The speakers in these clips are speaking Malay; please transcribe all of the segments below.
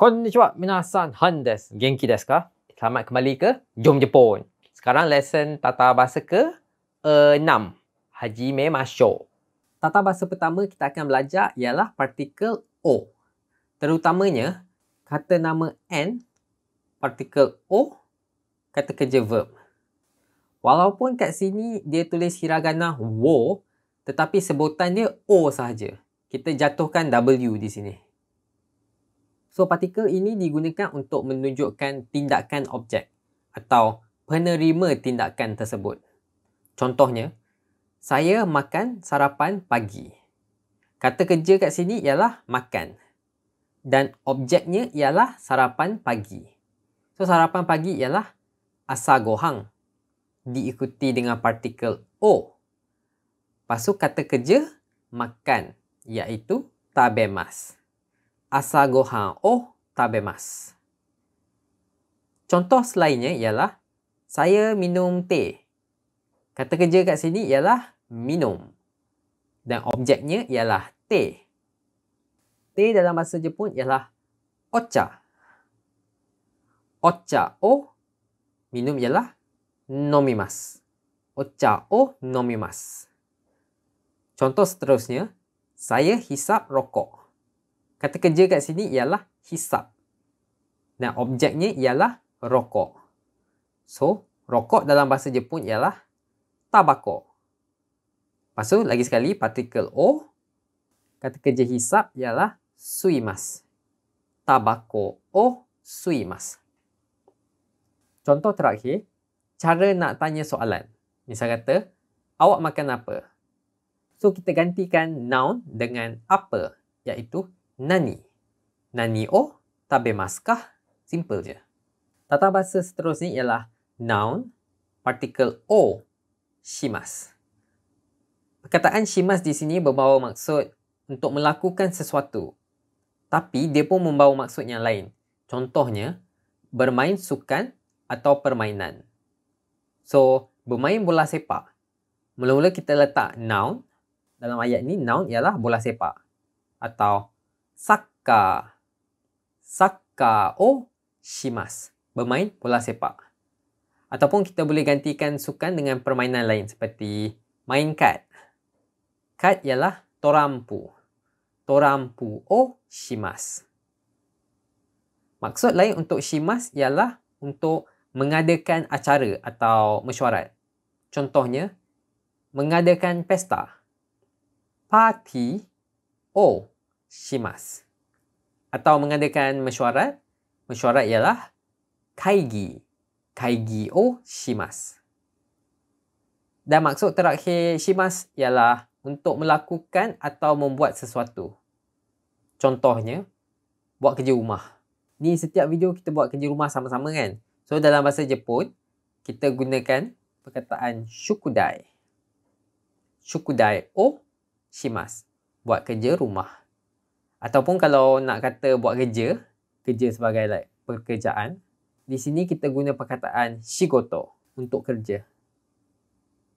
Konnichiwa, minasan, han desu. Genki desu ka? Selamat kembali ke Jom Jepun. Sekarang lesson tata bahasa ke-6. Hajime mashou. Tata bahasa pertama kita akan belajar ialah partikel o. Terutamanya kata nama n, partikel o, kata kerja verb. Walaupun kat sini dia tulis hiragana wo, tetapi sebutan dia o sahaja. Kita jatuhkan w di sini. So, partikel ini digunakan untuk menunjukkan tindakan objek atau penerima tindakan tersebut. Contohnya, saya makan sarapan pagi. Kata kerja kat sini ialah makan. Dan objeknya ialah sarapan pagi. So, sarapan pagi ialah asagohang. Diikuti dengan partikel o. Lepas tu kata kerja makan, iaitu tabemasu. Asagohan o tabemasu. Contoh selainnya ialah saya minum teh. Kata kerja kat sini ialah minum. Dan objeknya ialah teh. Teh dalam bahasa Jepun ialah ocha. Ocha o minum ialah nomimasu. Ocha o nomimasu. Contoh seterusnya, saya hisap rokok. Kata kerja kat sini ialah hisap. Dan objeknya ialah rokok. So, rokok dalam bahasa Jepun ialah tabako. Lepas tu, lagi sekali, partikel o. Kata kerja hisap ialah suimasu. Tabako o suimasu. Contoh terakhir, cara nak tanya soalan. Misal kata, awak makan apa? So, kita gantikan noun dengan apa, iaitu nani. Nani o tabemasu ka? Simple je. Tata bahasa seterusnya ialah noun, partikel o, shimasu. Perkataan shimasu di sini berbawa maksud untuk melakukan sesuatu. Tapi dia pun membawa maksud yang lain. Contohnya, bermain sukan atau permainan. So, bermain bola sepak. Mula-mula kita letak noun. Dalam ayat ni, noun ialah bola sepak. Atau Sakka. Sakka o shimasu. Bermain bola sepak. Ataupun kita boleh gantikan sukan dengan permainan lain seperti main kad. Kad ialah torampu. Torampu o shimasu. Maksud lain untuk shimasu ialah untuk mengadakan acara atau mesyuarat. Contohnya, mengadakan pesta. Parti o shimasu. Atau mengadakan mesyuarat. Mesyuarat ialah kaigi. Kaigi o shimasu. Dan maksud terakhir shimasu ialah untuk melakukan atau membuat sesuatu. Contohnya, buat kerja rumah. Ni setiap video kita buat kerja rumah sama-sama kan? So, dalam bahasa Jepun, kita gunakan perkataan shukudai. Shukudai o shimasu. Buat kerja rumah. Ataupun kalau nak kata buat kerja sebagai pekerjaan, di sini kita guna perkataan shigoto untuk kerja.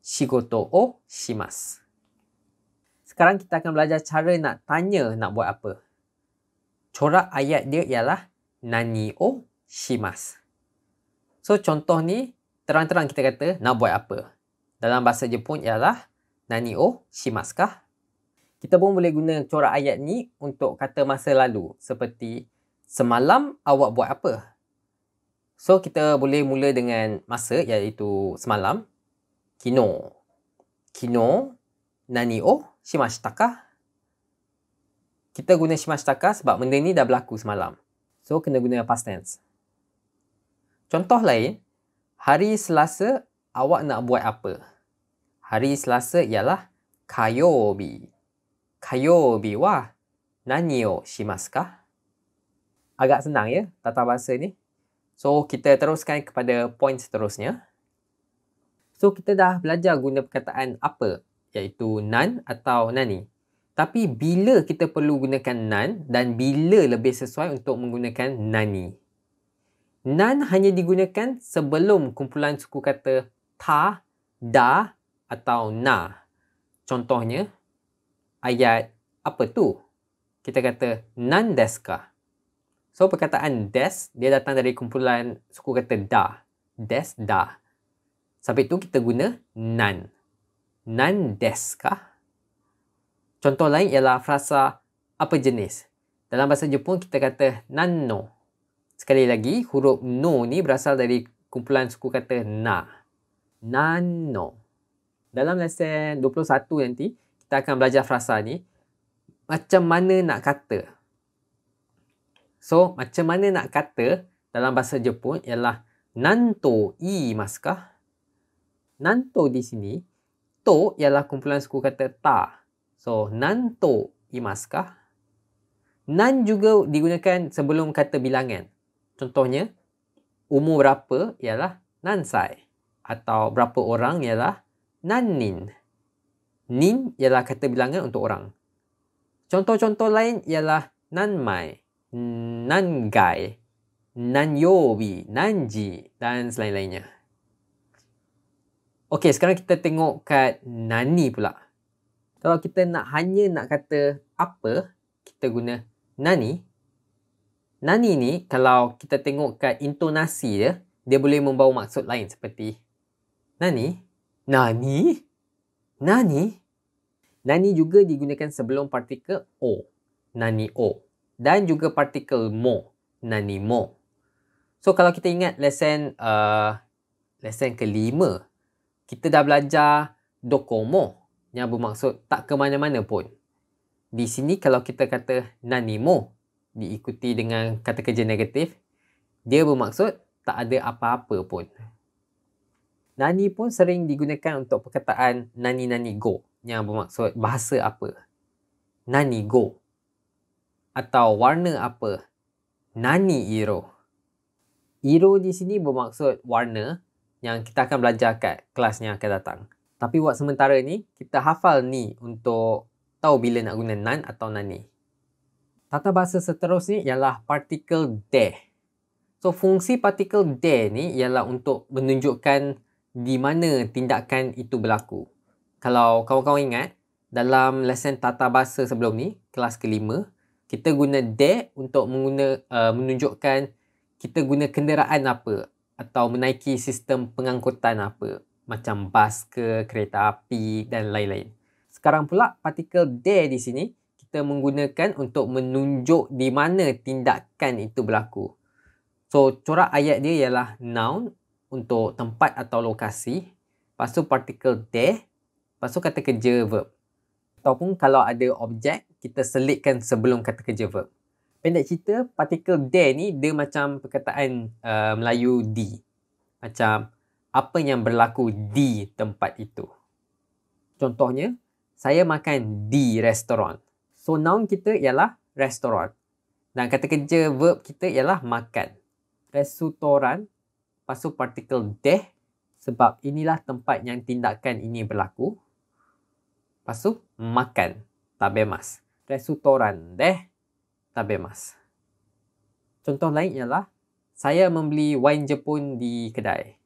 Shigoto o shimasu. Sekarang kita akan belajar cara nak tanya nak buat apa. Corak ayat dia ialah nani o shimasu. So, contoh ni terang-terang kita kata nak buat apa. Dalam bahasa Jepun ialah nani o shimasu ka? Kita pun boleh guna corak ayat ni untuk kata masa lalu. Seperti, semalam awak buat apa? So, kita boleh mula dengan masa iaitu semalam. Kino. Kino nani o shimashita ka? Kita guna shimashita ka sebab benda ni dah berlaku semalam. So, kena guna past tense. Contoh lain, hari Selasa awak nak buat apa? Hari Selasa ialah kayobi. Kayobi wa nani o shimasu ka? Agak senang ya tata bahasa ni. So, kita teruskan kepada poin seterusnya. So, kita dah belajar guna perkataan apa, iaitu nan atau nani. Tapi bila kita perlu gunakan nan dan bila lebih sesuai untuk menggunakan nani. Nan hanya digunakan sebelum kumpulan suku kata ta, da atau na. Contohnya, ayat apa tu? Kita kata nan desu ka? So, perkataan des, dia datang dari kumpulan suku kata da. Des, da. Sampai tu kita guna nan. Nan desu ka? Contoh lain ialah frasa apa jenis. Dalam bahasa Jepun kita kata nan no. Sekali lagi, huruf no ni berasal dari kumpulan suku kata na. Nan no. Dalam lesen 21 nanti, kita akan belajar frasa ni. Macam mana nak kata. So, macam mana nak kata dalam bahasa Jepun ialah nanto iimasu ka? Nanto di sini, to ialah kumpulan suku kata ta. So, nanto iimasu ka? Nan juga digunakan sebelum kata bilangan. Contohnya, umur berapa ialah nansai. Atau berapa orang ialah nannin. Nin ialah kata bilangan untuk orang. Contoh-contoh lain ialah nanmai, nangai, nanyobi, nanji dan selain-lainnya. Okey, sekarang kita tengok kat nani pula. Kalau kita hanya nak kata apa, kita guna nani. Nani ni kalau kita tengok kat intonasi dia, dia boleh membawa maksud lain seperti nani? Nani? Nani? Nani juga digunakan sebelum partikel o. Nani o. Dan juga partikel mo. Nani mo. So kalau kita ingat lesen kelima, kita dah belajar dokomo yang bermaksud tak ke mana-mana pun. Di sini kalau kita kata nani mo diikuti dengan kata kerja negatif, dia bermaksud tak ada apa-apa pun. Nani pun sering digunakan untuk perkataan nani-nani go yang bermaksud bahasa apa. Nani go. Atau warna apa. Nani iro. Iro di sini bermaksud warna yang kita akan belajar kat kelas yang akan datang. Tapi buat sementara ni, kita hafal ni untuk tahu bila nak guna nan atau nani. Tata bahasa seterusnya ialah partikel de. So, fungsi partikel de ni ialah untuk menunjukkan di mana tindakan itu berlaku. Kalau kawan-kawan ingat, dalam lesen tata bahasa sebelum ni, kelas kelima, kita guna de untuk menunjukkan kita guna kenderaan apa atau menaiki sistem pengangkutan apa. Macam bas ke, kereta api dan lain-lain. Sekarang pula, partikel de di sini, kita menggunakan untuk menunjuk di mana tindakan itu berlaku. So, corak ayat dia ialah noun untuk tempat atau lokasi. Lepas tu partikel de. Lepas tu kata kerja verb. Ataupun kalau ada objek, kita selitkan sebelum kata kerja verb. Pendek cerita, partikel de ni dia macam perkataan Melayu di. Macam apa yang berlaku di tempat itu. Contohnya, saya makan di restoran. So, noun kita ialah restoran. Dan kata kerja verb kita ialah makan. Restoran, lepas tu partikel de, sebab inilah tempat yang tindakan ini berlaku. Lepas tu, makan, tabemas. Restoran de, tabemas. Contoh lain ialah, saya membeli wain Jepun di kedai.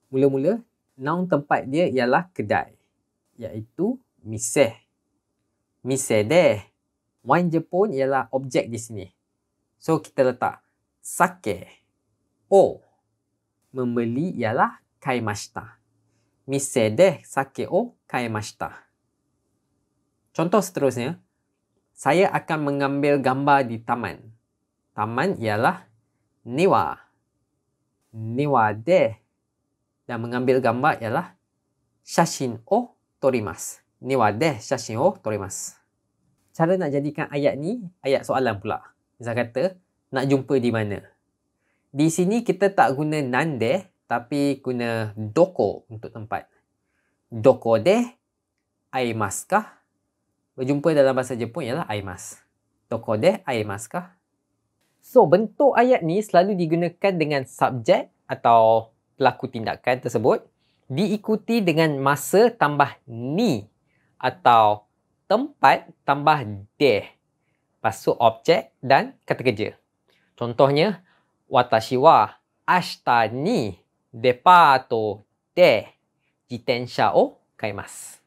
Mula-mula, noun tempat dia ialah kedai. Iaitu mise. Mise de. Wain Jepun ialah objek di sini. So, kita letak sake o. Membeli ialah kaimashita. Mise de sake o kaimashita. Contoh seterusnya, saya akan mengambil gambar di taman. Taman ialah niwa. Niwa de. Dan mengambil gambar ialah shashin o torimasu. Niwa de shashin o torimasu. Cara nak jadikan ayat ni, ayat soalan pula. Misal kata, nak jumpa di mana? Di sini kita tak guna nande, tapi guna doko untuk tempat. Doko de aimasu ka? Berjumpa dalam bahasa Jepun ialah aimasu. Doko de aimasu ka? So, bentuk ayat ni selalu digunakan dengan subjek atau pelaku tindakan tersebut diikuti dengan masa tambah ni atau tempat tambah de. Lepas tu objek dan kata kerja. Contohnya, watashi wa ashita ni depato de jitensha o kaimasu.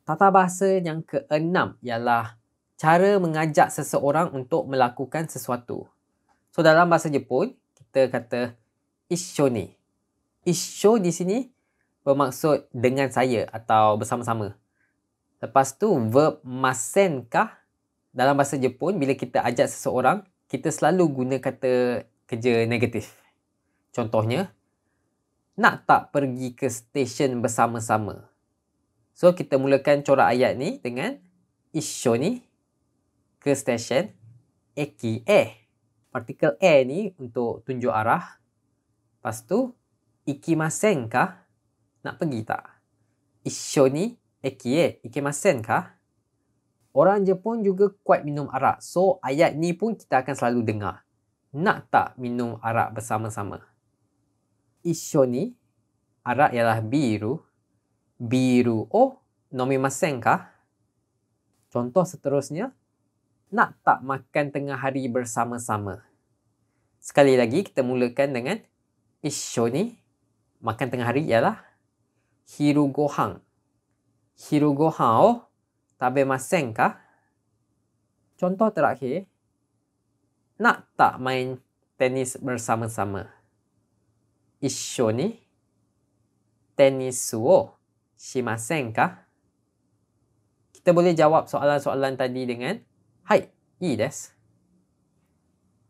Tata bahasa yang keenam ialah cara mengajak seseorang untuk melakukan sesuatu. So, dalam bahasa Jepun, kita kata issho ni. Issho di sini bermaksud dengan saya atau bersama-sama. Lepas tu, verb masen ka. Dalam bahasa Jepun, bila kita ajak seseorang, kita selalu guna kata kerja negatif. Contohnya, nak tak pergi ke stesen bersama-sama? So, kita mulakan corak ayat ni dengan issho ni ke stesen eki Partikel ni untuk tunjuk arah. Lepas tu, ikimasen ka? Nak pergi tak? Issho ni ikimasen ka? Orang Jepun juga kuat minum arak. So, ayat ni pun kita akan selalu dengar. Nak tak minum arak bersama-sama? Issho ni, arak ialah biru. Biru nomimasen ka? Contoh seterusnya, nak tak makan tengah hari bersama-sama? Sekali lagi, kita mulakan dengan issho ni. Makan tengah hari ialah hiru gohan. Hiru gohan tabemasen ka? Contoh terakhir, nak tak main tenis bersama-sama? Issho ni tenisu shimasen ka? Kita boleh jawab soalan-soalan tadi dengan hai, ii desu.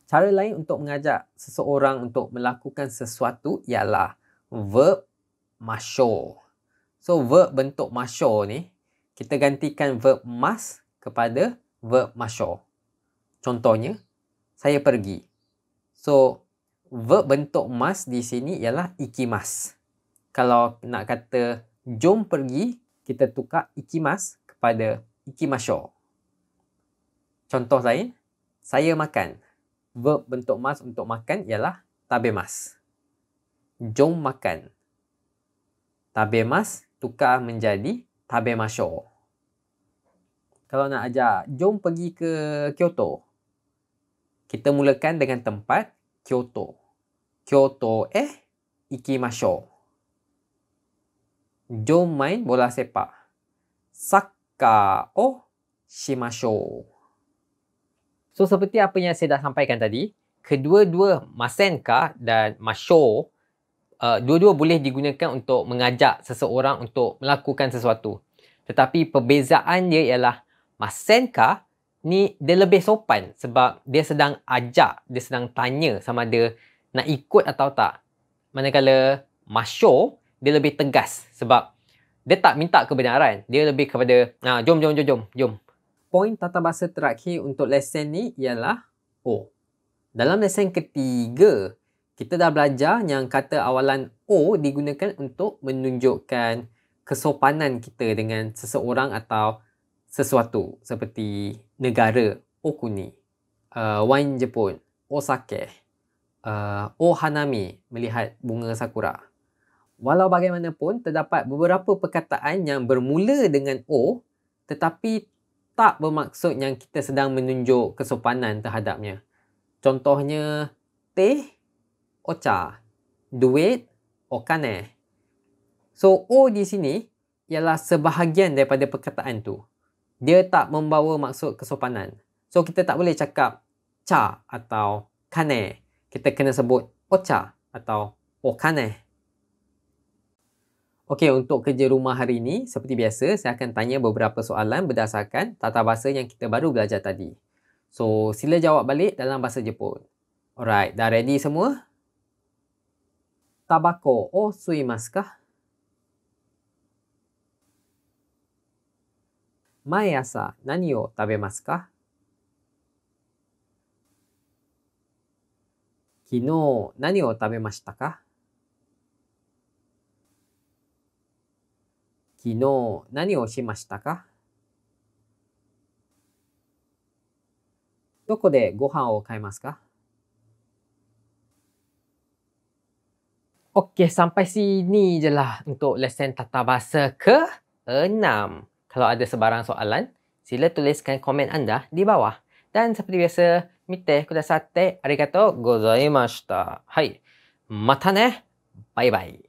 Cara lain untuk mengajak seseorang untuk melakukan sesuatu ialah verb masho. So, verb bentuk masho ni, kita gantikan verb mas kepada verb masho. Contohnya, saya pergi. So, verb bentuk mas di sini ialah ikimas. Kalau nak kata jom pergi, kita tukar ikimas kepada ikimasho. Contoh lain, saya makan. Verb bentuk mas untuk makan ialah tabemas. Jom makan. Tabemas tukar menjadi tabemasho. Kalau nak ajak, jom pergi ke Kyoto. Kita mulakan dengan tempat Kyoto. Kyoto ikimasho. Jom main bola sepak. Sakka shimasho. So, seperti apa yang saya dah sampaikan tadi, kedua-dua masen ka dan masho, dua-dua boleh digunakan untuk mengajak seseorang untuk melakukan sesuatu. Tetapi perbezaan dia ialah masen ka ni dia lebih sopan sebab dia sedang ajak, dia sedang tanya sama ada nak ikut atau tak. Manakala masho, dia lebih tegas sebab dia tak minta kebenaran. Dia lebih kepada, jom. Poin tata bahasa terakhir untuk lesen ni ialah O. Dalam lesen ketiga, kita dah belajar yang kata awalan O digunakan untuk menunjukkan kesopanan kita dengan seseorang atau sesuatu seperti negara, okuni, wine Jepun, osake, hanami, melihat bunga sakura. Walau bagaimanapun, terdapat beberapa perkataan yang bermula dengan O tetapi tak bermaksud yang kita sedang menunjuk kesopanan terhadapnya. Contohnya, teh, ocha, duit, okane. So, O di sini ialah sebahagian daripada perkataan tu. Dia tak membawa maksud kesopanan. So, kita tak boleh cakap cha atau kane. Kita kena sebut ocha atau okane. Okey, untuk kerja rumah hari ini, seperti biasa, saya akan tanya beberapa soalan berdasarkan tata bahasa yang kita baru belajar tadi. So, sila jawab balik dalam bahasa Jepun. Alright, dah ready semua? Tabako o suimasu ka? Maeasa nani o tabemasu ka? Kino nani o tabemashita ka? Kino nani o shimashita ka? Doko de gohan o kaemasu ka? Okey, sampai sini je lah untuk lesen tata bahasa ke-6. Kalau ada sebarang soalan, sila tuliskan komen anda di bawah. Dan seperti biasa, mite kudasatte arigatou gozaimashita. Hai, mata ne. Bye bye.